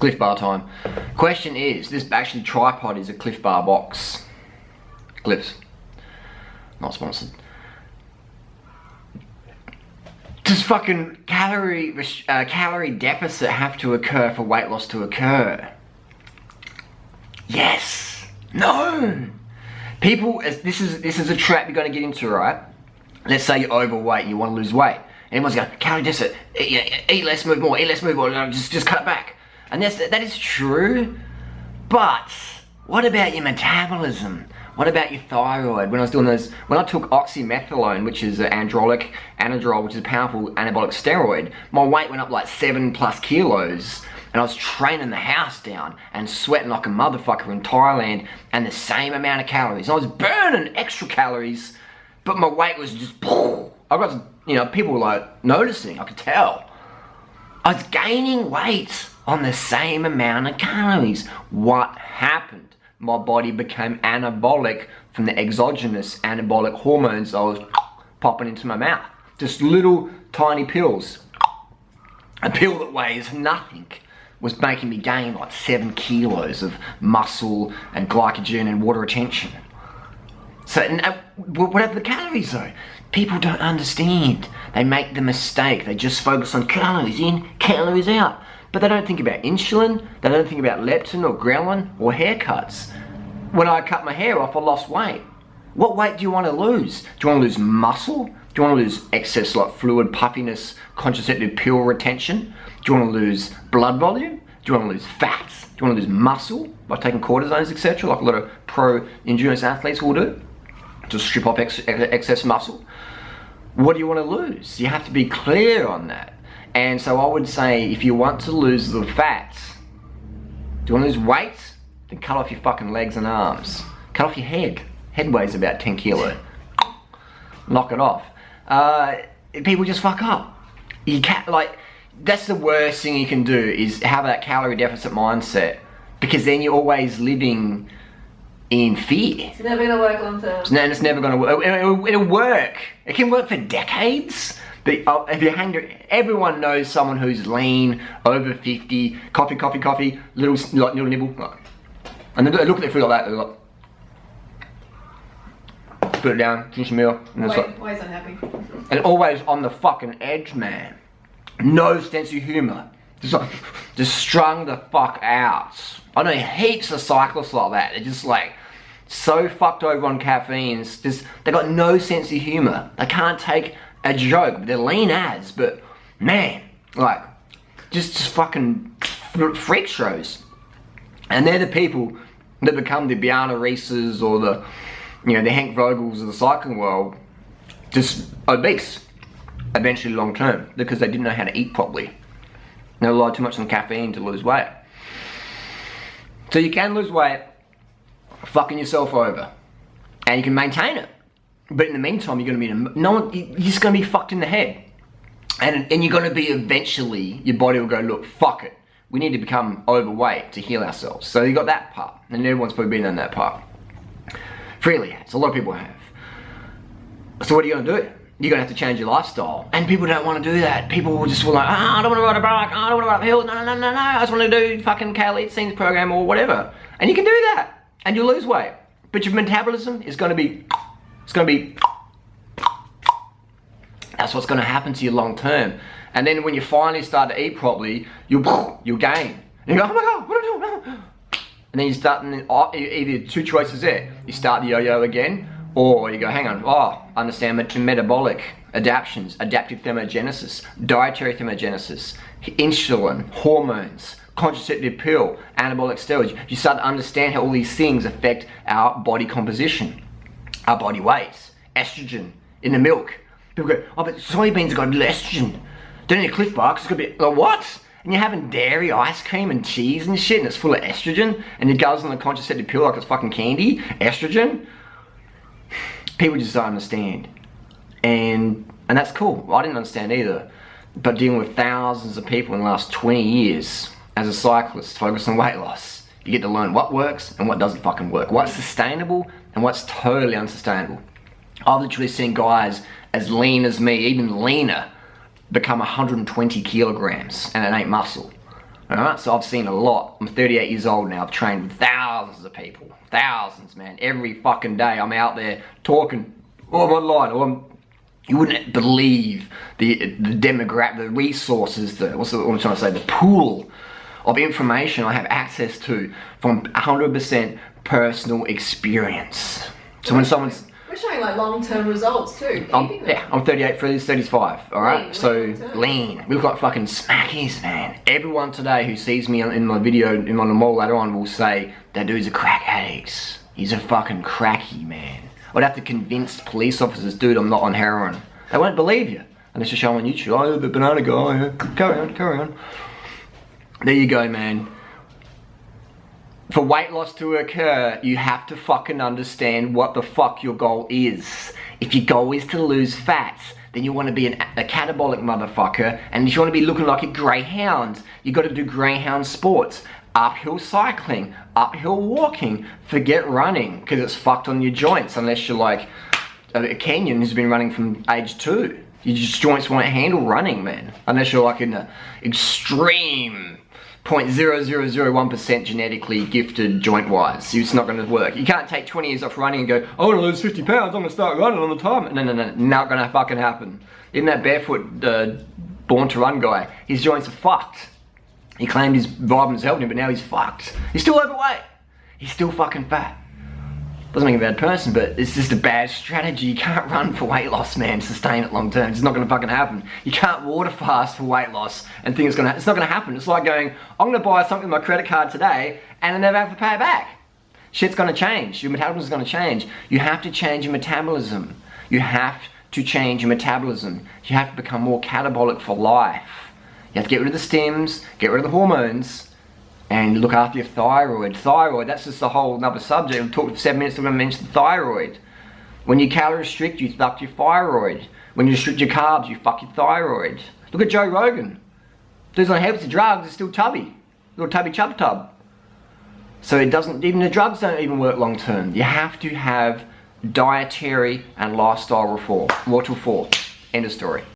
Cliff Bar time. Question is, this actually tripod is a Cliff Bar box. Cliffs. Not sponsored. Does fucking calorie deficit have to occur for weight loss to occur? Yes. No. People, this is a trap you're going to get into, right? Let's say you're overweight and you want to lose weight. Everyone's going, calorie deficit, eat less, move more, just cut it back. And that is true, but what about your metabolism? What about your thyroid? When I was doing those, when I took oxymethylone, which is an anadrol, which is a powerful anabolic steroid, my weight went up like 7+ kilos, and I was training the house down and sweating like a motherfucker in Thailand, and the same amount of calories. I was burning extra calories, but my weight was just, I got, you know, people were like noticing, I could tell. I was gaining weight on the same amount of calories. What happened? My body became anabolic from the exogenous anabolic hormones I was popping into my mouth. Just little tiny pills. A pill that weighs nothing was making me gain like 7 kilos of muscle and glycogen and water retention. So, what are the calories though? People don't understand. They make the mistake. They just focus on calories in, calories out. But they don't think about insulin, they don't think about leptin or ghrelin or haircuts. When I cut my hair off, I lost weight. What weight do you want to lose? Do you want to lose muscle? Do you want to lose excess like fluid, puffiness, contraceptive pill retention? Do you want to lose blood volume? Do you want to lose fats? Do you want to lose muscle by taking cortisones, etc., like a lot of pro endurance athletes will do? To strip off excess muscle. What do you want to lose? You have to be clear on that. And so I would say, if you want to lose the fats, do you want to lose weight? Then cut off your fucking legs and arms. Cut off your head. Head weighs about 10 kilo. Knock it off. People just fuck up. You can't, like, that's the worst thing you can do, is have that calorie deficit mindset. Because then you're always living in fear. It's never gonna work long term. It's never gonna work. It'll work. It can work for decades. But if you everyone knows someone who's lean, over 50, coffee, little nibble, and they look at their food like that. They're like, put it down, finish a meal, and it's like, always unhappy. And always on the fucking edge, man. No sense of humor. Just strung the fuck out. I know heaps of cyclists like that. They're just like so fucked over on caffeine. They got no sense of humor. They can't take a joke. They're lean as, but man, like just fucking freak shows. And they're the people that become the Bjarne Rieses or the, you know, the Henk Vogels of the cycling world, just obese eventually long term, because they didn't know how to eat properly. They relied too much on caffeine to lose weight. So you can lose weight fucking yourself over, and you can maintain it. But in the meantime, you're gonna be you're just gonna be fucked in the head, and you're gonna be eventually, your body will go, look, fuck it, we need to become overweight to heal ourselves. So you got that part, and everyone's probably been on that part. Freely, a lot of people have. So what are you gonna do? You're gonna have to change your lifestyle, and people don't want to do that. People will just like, I don't want to ride a bike, I don't want to ride uphill, no, I just want to do fucking Kale Eat Scenes program or whatever. And you can do that, and you'll lose weight, but your metabolism is gonna be, that's what's gonna happen to you long term. And then when you finally start to eat properly, you'll gain. And you go, oh my God, what am I doing? And then you start, either two choices there. You start the yo-yo again, or you go, hang on, understand metabolic adaptations, adaptive thermogenesis, dietary thermogenesis, insulin, hormones, contraceptive pill, anabolic steroids. You start to understand how all these things affect our body composition, our body weight, estrogen in the milk. People go, oh, but soybeans have got little estrogen. Don't need a Cliff Bar, 'cause it's gonna be, like, what? And you're having dairy ice cream and cheese and shit, and it's full of estrogen, and it goes on the contraceptive pill like it's fucking candy, estrogen. People just don't understand. And that's cool. I didn't understand either. But dealing with thousands of people in the last 20 years as a cyclist focused on weight loss, you get to learn what works and what doesn't fucking work. What's sustainable and what's totally unsustainable. I've literally seen guys as lean as me, even leaner, become 120 kilograms, and it ain't muscle. Alright, so I've seen a lot. I'm 38 years old now. I've trained with thousands of people. Thousands, man. Every fucking day I'm out there talking. Or I'm online. You wouldn't believe the demographic, the resources, what I'm trying to say, the pool of information I have access to from 100% personal experience. So when someone's... We're showing like long-term results too. I'm 38, 35, alright? So, lean. We look like fucking smackies, man. Everyone today who sees me in my video, on the mall later on, will say, that dude's a crack addict. He's a fucking cracky, man. I'd have to convince police officers, dude, I'm not on heroin. They won't believe you. Unless you show them on YouTube, oh, the banana guy, carry on. There you go, man. For weight loss to occur, you have to fucking understand what the fuck your goal is. If your goal is to lose fat, then you want to be a catabolic motherfucker, and if you want to be looking like a greyhound, you got to do greyhound sports. Uphill cycling, uphill walking, forget running, because it's fucked on your joints, unless you're like a Kenyan who's been running from age 2. Your joints won't handle running, man, unless you're like in the extreme 0.0001% genetically gifted joint-wise. It's not going to work. You can't take 20 years off running and go, I want to lose 50 pounds, I'm going to start running on the time. No, not going to fucking happen. Even that barefoot born to run guy, his joints are fucked. He claimed his vitamins helped him, but now he's fucked. He's still overweight. He's still fucking fat. Doesn't make him a bad person, but it's just a bad strategy. You can't run for weight loss, man, sustain it long term. It's not gonna fucking happen. You can't water fast for weight loss and think it's not gonna happen. It's like going, I'm gonna buy something with my credit card today and I never have to pay it back. Shit's gonna change. Your metabolism's gonna change. You have to change your metabolism. You have to change your metabolism. You have to become more catabolic for life. You have to get rid of the stims, get rid of the hormones, and look after your thyroid. Thyroid, that's just a whole another subject. We've talked for 7 minutes, I'm going to mention the thyroid. When you calorie restrict, you fuck your thyroid. When you restrict your carbs, you fuck your thyroid. Look at Joe Rogan. Dude's on heaps of drugs, he's still tubby. Little tubby chub tub. So it doesn't, even the drugs don't even work long term. You have to have dietary and lifestyle reform. End of story.